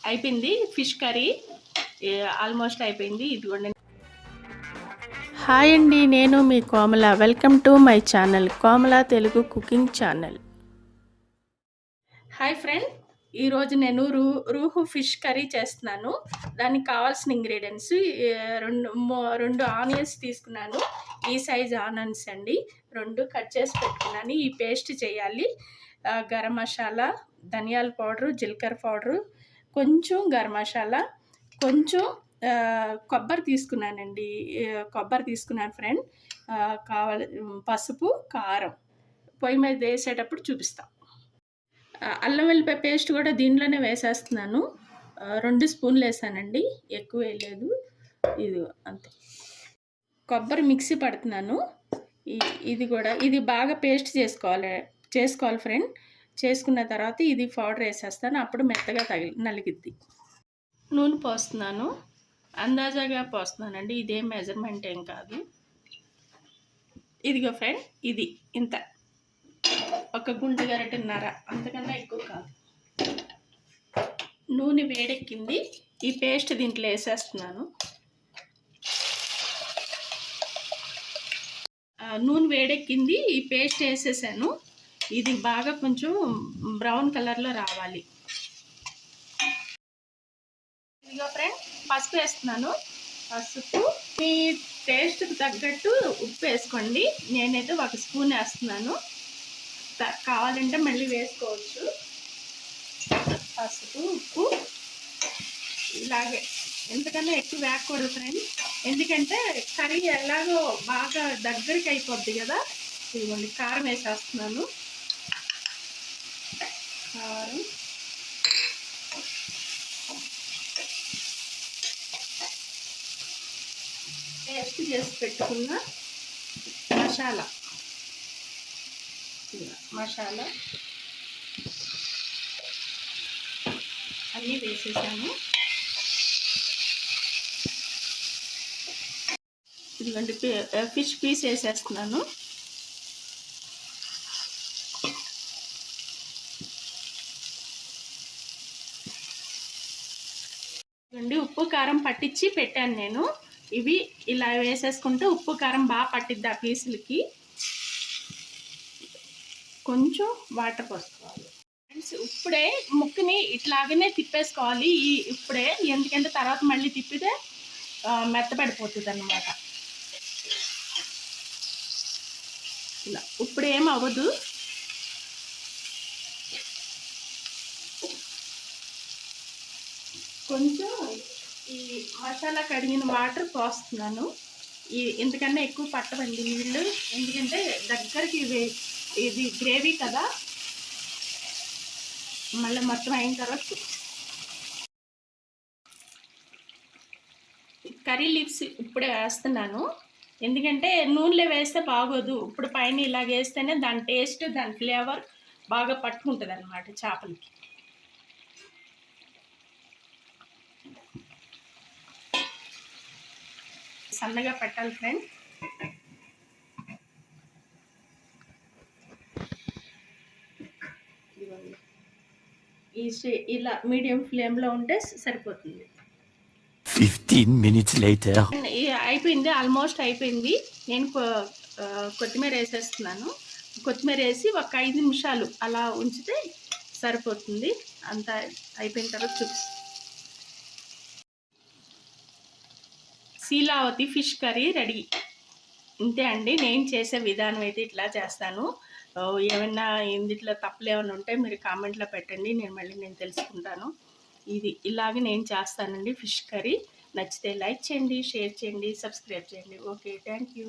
అయిపోయింది fish curry almost అయిపోయింది. ఇదిగోండి. హాయ్ అండి, నేను మీ Komala. Welcome to my channel Komala Telugu cooking channel. Hi friend, ఈరోజు నేను రూహు ఫిష్ కర్రీ చేస్తున్నాను. దానికి కావాల్సిన ఇంగ్రీడియంట్స్ రెండు ఆనియన్స్ తీసుకున్నాను. ఈ సైజ్ ఆనియన్స్ అండి, రెండు కట్ చేసి పెట్టుకున్నాను. ఈ పేస్ట్ చేయాలి. గరం మసాలా, ధనియాల పౌడరు, జీలకర్ర పౌడరు, కొంచెం గరం మసాలా, కొంచెం కొబ్బరి తీసుకున్నానండి. కొబ్బరి తీసుకున్నాను ఫ్రెండ్. కావాలి పసుపు, కారం. పొయ్యి మీద వేసేటప్పుడు చూపిస్తాం. అల్లం వెల్లిపాయ పేస్ట్ కూడా దీంట్లోనే వేసేస్తున్నాను. 2 స్పూన్లు వేసానండి, ఎక్కువ వేయలేదు. ఇది అంతే. కొబ్బరి మిక్సీ పడుతున్నాను. ఇది బాగా పేస్ట్ చేసుకోవాలి ఫ్రెండ్. చేసుకున్న తర్వాత ఇది పౌడర్ వేసేస్తాను. అప్పుడు మెత్తగా నలిగిద్ది. నూనె పోస్తున్నాను, అందాజాగా పోస్తున్నానండి. ఇదేం మెజర్మెంట్ ఏం కాదు. ఇదిగో ఫ్రెండ్, ఇది ఇంత, ఒక గుంట గరిటెన్నర, అంతకన్నా ఎక్కువ కాదు. నూనె వేడెక్కింది. ఈ పేస్ట్ దీంట్లో వేసేస్తున్నాను. నూనె వేడెక్కింది, ఈ పేస్ట్ వేసేసాను. ఇది బాగా కొంచెం బ్రౌన్ కలర్లో రావాలి. ఇదిగో ఫ్రెండ్, పసుపు వేస్తున్నాను. పసుపు మీ టేస్ట్కి తగ్గట్టు ఉప్పు వేసుకోండి. నేనైతే 1 స్పూన్ వేస్తున్నాను. కావాలంటే మళ్ళీ వేసుకోవచ్చు. పసుపు, ఉప్పు ఇలాగే, ఎందుకన్నా ఎక్కువ వేయకూడదు ఫ్రెండ్. ఎందుకంటే కర్రీ ఎలాగో బాగా దగ్గరికి అయిపోద్ది కదా. ఇదిగోండి, కారం వేసేస్తున్నాను. కారం, పేస్ట్ చేసి పెట్టుకున్న మసాలా అన్నీ వేసేసాను. ఇదిగోండి, ఫిష్ పీస్ వేసేస్తున్నాను. ఇదిగోండి, ఉప్పు కారం పట్టించి పెట్టాను నేను. ఇవి ఇలా వేసేసుకుంటే ఉప్పు కారం బాగా పట్టిద్ది ఆ పీసులకి. కొంచెం వాటర్ పోసుకోవాలి. ఇప్పుడే ముక్కుని ఇట్లాగనే తిప్పేసుకోవాలి. ఇప్పుడే, ఎందుకంటే తర్వాత మళ్ళీ తిప్పితే మెత్తపడిపోతుంది అన్నమాట. ఇలా ఇప్పుడు ఏం అవ్వదు. కొంచెం ఈ మసాలా కడిగిన వాటర్ పోస్తున్నాను. ఎందుకన్నా ఎక్కువ పట్టవండి నీళ్ళు, ఎందుకంటే దగ్గరికి ఇది గ్రేవీ కదా. మళ్ళీ మొత్తం అయిన తర్వాత కర్రీ లీవ్స్ ఇప్పుడే వేస్తున్నాను. ఎందుకంటే నూనెలో వేస్తే బాగోదు. ఇప్పుడు పైన ఇలాగ వేస్తేనే దాని టేస్ట్, దాని ఫ్లేవర్ బాగా పట్టుకుంటుంది అన్నమాట చేపలకి. సన్నగా పెట్టాలి ఫ్రెండ్. ఇలా మీడియం ఫ్లేమ్లో ఉంటే సరిపోతుంది. 15 minutes later. అయిపోయింది, ఆల్మోస్ట్ అయిపోయింది. నేను కొత్తిమీర వేసేస్తున్నాను. కొత్తిమీర వేసి ఒక 5 నిమిషాలు అలా ఉంచితే సరిపోతుంది. అంతా అయిపోయిన తర్వాత చూపిస్తాను. శీలావతి ఫిష్ కర్రీ రెడీ. ఇంతే అండి, నేను చేసే విధానం అయితే ఇట్లా చేస్తాను. ఏమైనా ఇందులో తప్పులు ఏమైనా ఉంటే మీరు కామెంట్లో పెట్టండి, నేను తెలుసుకుంటాను. ఇలాగే నేను చేస్తానండి ఫిష్ కర్రీ. నచ్చితే లైక్ చేయండి, షేర్ చేయండి, సబ్స్క్రైబ్ చేయండి. Okay, thank you.